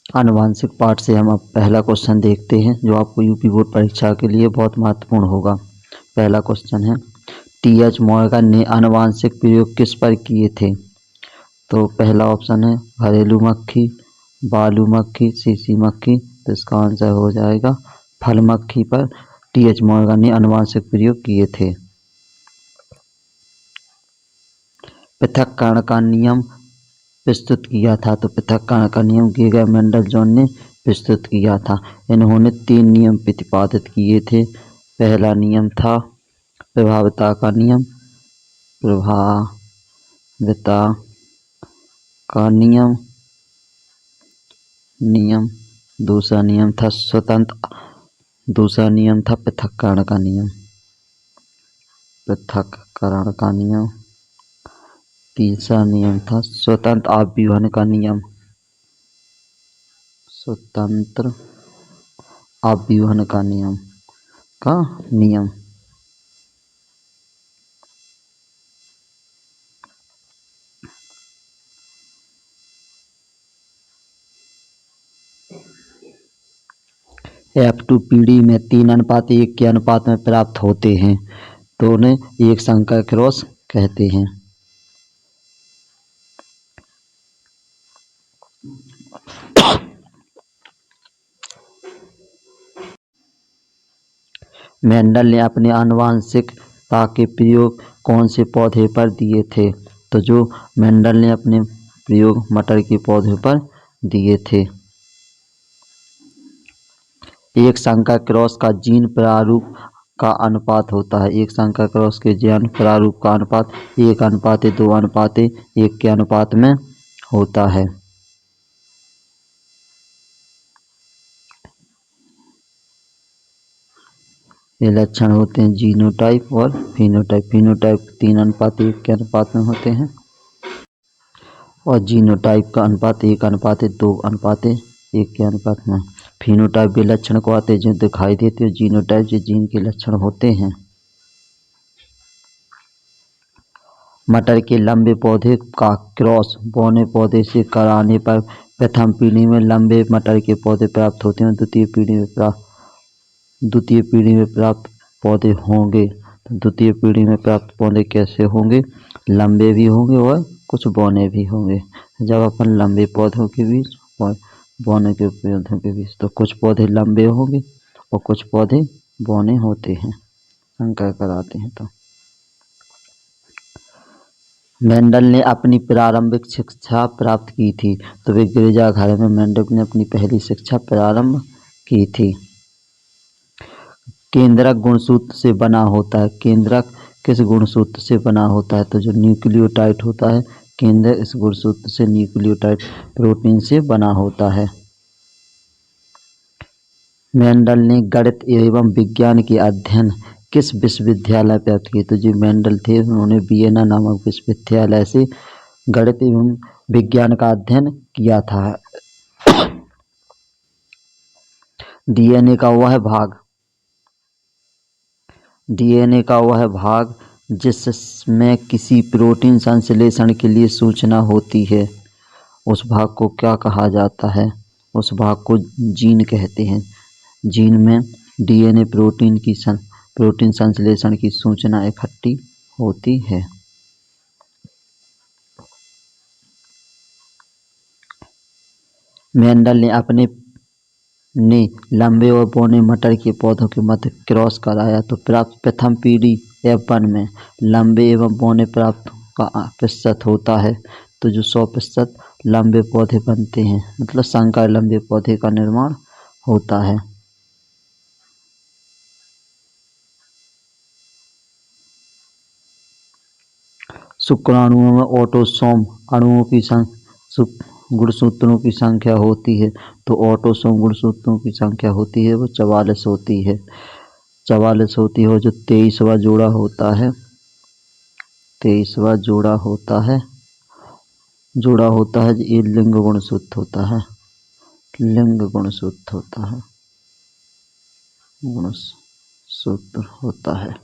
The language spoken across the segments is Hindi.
आनुवांशिक पाठ से हम अब पहला क्वेश्चन देखते हैं जो आपको यूपी बोर्ड परीक्षा के लिए बहुत महत्वपूर्ण होगा। पहला क्वेश्चन है, टी.एच. मॉर्गन ने आनुवांशिक प्रयोग किस पर किए थे? तो पहला ऑप्शन है घरेलू मक्खी, बालू मक्खी, सीसी मक्खी। तो इसका आंसर हो जाएगा फल मक्खी पर टी.एच. मॉर्गन ने आनुवांशिक प्रयोग किए थे। पृथक्करण का नियम प्रस्तुत किया था। तो पृथक्करण का नियम गेगर मेंडलजॉन ने प्रस्तुत किया था। इन्होंने 3 नियम प्रतिपादित किए थे। पहला नियम था प्रभाविता का नियम, प्रभाविता का नियम। दूसरा नियम था पृथक्करण का नियम, तीसरा नियम था स्वतंत्र आव्यूहन का नियम, F2 पीढ़ी में 3:1 के अनुपात में प्राप्त होते हैं तो उन्हें एक संकर क्रॉस कहते हैं। मेंडल ने अपने आनुवांशिकता के प्रयोग कौन से पौधे पर दिए थे? तो जो मेंडल ने अपने प्रयोग मटर के पौधे पर दिए थे। एक संकर क्रॉस का जीन प्रारूप का अनुपात होता है। एक संकर क्रॉस के जीन प्रारूप का अनुपात 1:2:1 के अनुपात में होता है। ये लक्षण होते हैं जीनोटाइप और फिनोटाइप। फिनोटाइप 3:1 के अनुपात में होते हैं और जीनोटाइप का अनुपात 1:2:1 के अनुपात में। फिनोटाइप वे लक्षण को आते हैं जो दिखाई देते हैं। जीनोटाइप जो जीन के लक्षण होते हैं। मटर के लंबे पौधे का क्रॉस बौने पौधे से कराने पर प्रथम पीढ़ी में लंबे मटर के पौधे प्राप्त होते हैं। द्वितीय पीढ़ी में प्राप्त पौधे होंगे। तो द्वितीय पीढ़ी में प्राप्त पौधे कैसे होंगे? लंबे भी होंगे और कुछ बौने भी होंगे। जब अपन लंबे पौधों के बीच और बौने के पौधों के बीच, तो कुछ पौधे लंबे होंगे और कुछ पौधे बौने होते हैं, संकर कराते हैं। तो मेंडल ने अपनी प्रारंभिक शिक्षा प्राप्त की थी। तो वे गिरजाघर में मेंडल ने अपनी पहली शिक्षा प्रारंभ की थी। केंद्रक गुणसूत्र से बना होता है। केंद्रक किस गुणसूत्र से बना होता है? तो जो न्यूक्लियोटाइड होता है, केंद्रक इस गुणसूत्र से न्यूक्लियोटाइड प्रोटीन से बना होता है। मेंडल ने गणित एवं विज्ञान के अध्ययन किस विश्वविद्यालय प्राप्त किए? तो जो मेंडल थे उन्होंने वियना नामक विश्वविद्यालय से गणित एवं विज्ञान का अध्ययन किया था। डीएनए का वह भाग जिसमें किसी प्रोटीन संश्लेषण के लिए सूचना होती है, उस भाग को क्या कहा जाता है? उस भाग को जीन कहते हैं। जीन में डीएनए प्रोटीन संश्लेषण की सूचना इकट्ठी होती है। मेंडल ने अपने लंबे और बौने मटर के पौधों के मध्य क्रॉस कराया तो प्राप्त प्रथम पीढ़ी F1 में लंबे एवं बौने प्राप्त का प्रतिशत होता है। तो जो 100% लंबे पौधे बनते हैं, मतलब संकर लंबे पौधे का निर्माण होता है। शुक्राणुओं में ऑटोसोम अणुओं की गुणसूत्रों की संख्या होती है। तो ऑटोसोम गुणसूत्रों की संख्या होती है वो 44 होती है। 44 होती है और जो 23वां जोड़ा होता है, 23वां जोड़ा होता है ये लिंग गुणसूत्र होता है। गुणसूत्र होता है।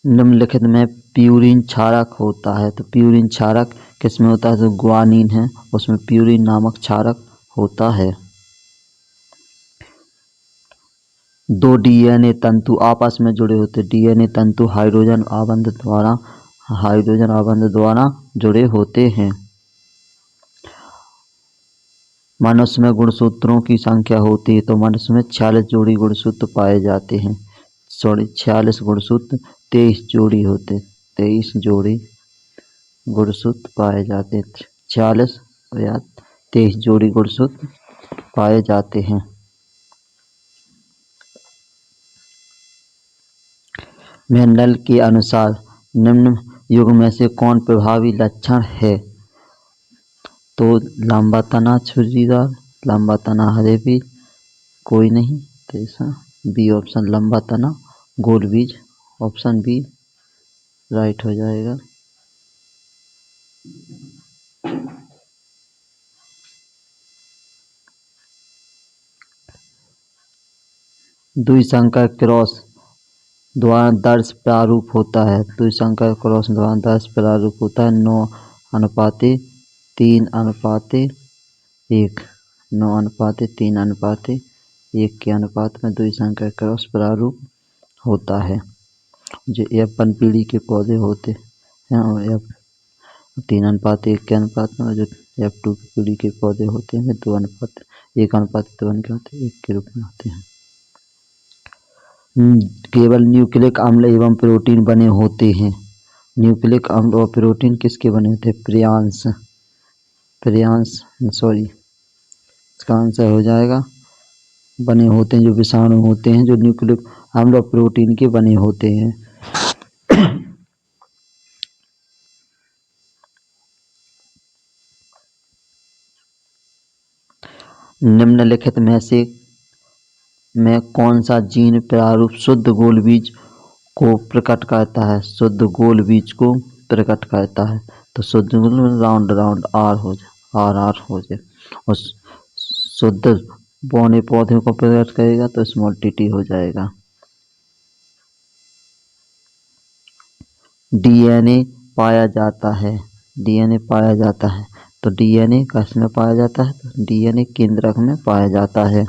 निम्नलिखित में प्यूरिन क्षारक होता है। तो प्यूरिन क्षारक किसमें होता है? तो ग्वानिन है, उसमें प्यूरिन नामक क्षारक होता है। दो डीएनए तंतु आपस में जुड़े होते, डीएनए तंतु हाइड्रोजन आबंध द्वारा जुड़े होते हैं। मनुष्य में गुणसूत्रों की संख्या होती है, तो मनुष्य में 46 जोड़ी गुणसूत्र पाए जाते हैं। 46 गुणसूत्र, 23 जोड़ी होते, 23 जोड़ी गुणसूत्र पाए जाते हैं। 46 या 23 जोड़ी गुणसूत्र पाए जाते हैं। मेंडल के अनुसार निम्न युग में से कौन प्रभावी लक्षण है? तो लंबा तना छुरीदार, लंबा तना हरे बीज, कोई नहीं, तो ऐसा बी ऑप्शन लंबा तना गोल बीज, ऑप्शन बी राइट हो जाएगा। द्विसंकर क्रॉस द्वादश प्रारूप होता है, द्विसंकर क्रॉस द्वादश प्रारूप होता है 9:3:1, 9:3:1 के अनुपात में द्विसंकर क्रॉस प्रारूप होता है। जो F1 पीढ़ी के पौधे होते हैं और F3:1 के अनुपात में, जो F2 की पीढ़ी के पौधे होते हैं 2:1:2 के होते हैं, 1 के रूप में होते हैं। केवल न्यूक्लिक अम्ल एवं प्रोटीन बने होते हैं। न्यूक्लिक अम्ल और प्रोटीन किसके बने होते हैं? इसका आंसर हो जाएगा बने होते हैं, जो विषाणु होते हैं, जो न्यूक्लिक अम्ल और प्रोटीन के बने होते हैं। निम्नलिखित में से में कौन सा जीन प्रारूप शुद्ध गोल बीज को प्रकट करता है? शुद्ध गोल बीज को प्रकट करता है, तो शुद्ध गोल राउंड आर हो जाए, और शुद्ध बौने पौधे को प्रकट करेगा तो स्मॉल टी हो जाएगा। डीएनए पाया जाता है, तो डीएनए किसमें पाया जाता है? तो डीएनए केंद्रक में पाया जाता है।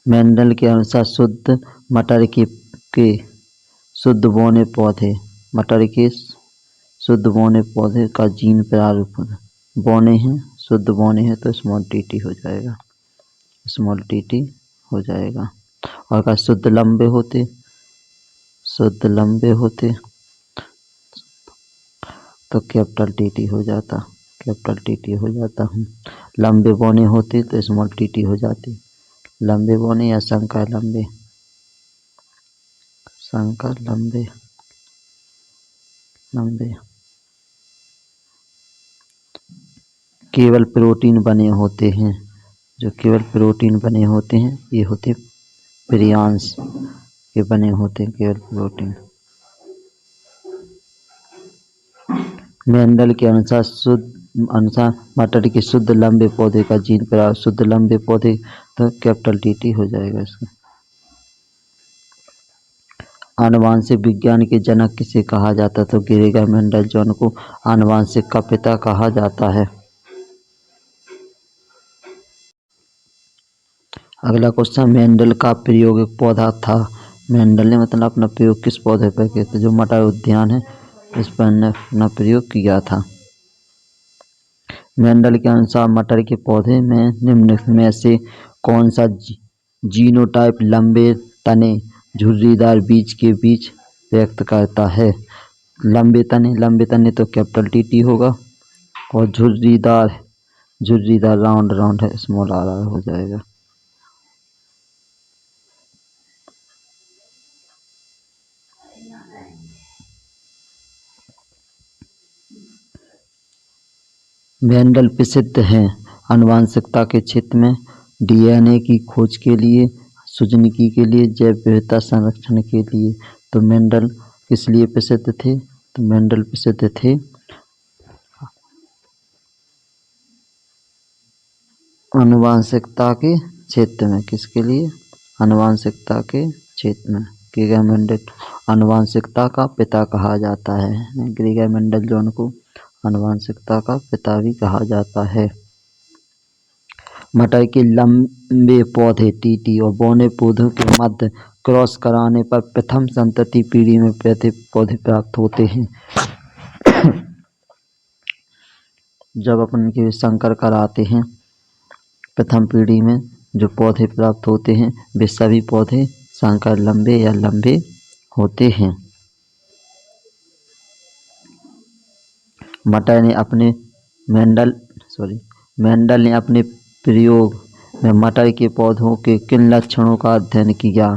मेंडल के अनुसार शुद्ध मटर के शुद्ध बौने पौधे का जीन प्रारूप बौने हैं, शुद्ध बौने हैं तो स्मॉल टी हो जाएगा, और अगर शुद्ध लंबे होते तो कैपिटल टी हो जाता। लंबे बौने होते तो स्मॉल टी हो जाती। लंबे बौने या संकर लंबे केवल प्रोटीन बने होते हैं, जो केवल प्रोटीन बने होते हैं ये होते प्रियांश के बने होते हैं, केवल प्रोटीन। मेंडल के अनुसार मटर के शुद्ध लंबे पौधे का जीन प्रारूप, शुद्ध लंबे पौधे तो कैपिटल टी हो जाएगा इसका। आनुवांशिक विज्ञान के जनक किसे कहा जाता है? तो ग्रेगर मेंडल जॉन को आनुवांशिक का पिता कहा जाता है। अगला क्वेश्चन, मेंडल का प्रायोगिक पौधा था। मेंडल ने मतलब अपना प्रयोग किस पौधे पर किया था? जो मटर उद्यान है इस पर अपना प्रयोग किया था। मेंडल के अनुसार मटर के पौधे में निम्नलिखित में से कौन सा जीनोटाइप लंबे तने झुर्रीदार बीज के बीच व्यक्त करता है? लंबे तने तो कैपिटल टी होगा, और झुर्रीदार राउंड है, स्मॉल आर हो जाएगा। मेंडल प्रसिद्ध हैं आनुवंशिकता के क्षेत्र में डीएनए की खोज के लिए, सूजनिकी के लिए, जैव विविधता संरक्षण के लिए। तो मेंडल किस लिए प्रसिद्ध थे? तो मेंडल प्रसिद्ध थे आनुवंशिकता के क्षेत्र में। किसके लिए? आनुवंशिकता के क्षेत्र में ग्रेगर मेंडल आनुवंशिकता का पिता कहा जाता है। ग्रेगर मेंडल जॉन को आनुवंशिकता का पिता भी कहा जाता है। मटर के लंबे पौधे टीटी और बौने पौधों के मध्य क्रॉस कराने पर प्रथम संतति पीढ़ी में पौधे प्राप्त होते हैं। जब अपन के संकर कराते हैं प्रथम पीढ़ी में जो पौधे प्राप्त होते हैं वे सभी पौधे संकर लंबे या लंबे होते हैं। मेंडल ने अपने प्रयोग में मटर के पौधों के किन लक्षणों का अध्ययन किया?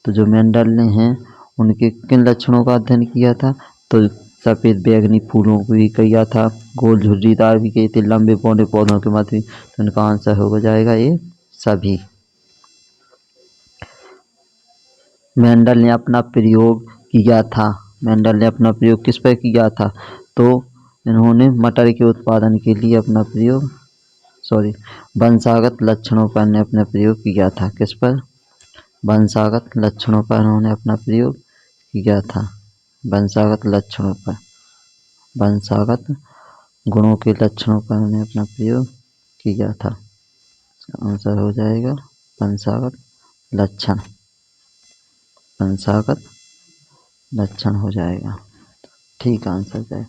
तो जो मेंडल ने हैं उनके किन लक्षणों का अध्ययन किया था? तो सफ़ेद बैंगनी फूलों को भी किया था, गोल झुर्रीदार भी किए थे, लंबे पौने पौधों के मध्य। तो इनका आंसर हो जाएगा ये सभी। मेंडल ने अपना प्रयोग किया था। मेंडल ने अपना प्रयोग किस पर किया था? तो इन्होंने मटर के उत्पादन के लिए अपना प्रयोग वंशागत लक्षणों पर ने अपना प्रयोग किया था। किस पर? वंशागत लक्षणों पर उन्होंने अपना प्रयोग किया था। वंशागत लक्षणों पर, वंशागत गुणों के लक्षणों पर उन्होंने अपना प्रयोग किया था। आंसर हो जाएगा वंशागत लक्षण। वंशागत लक्षण हो जाएगा। ठीक आंसर जाए।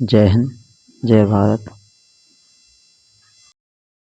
जय हिंद, जय भारत।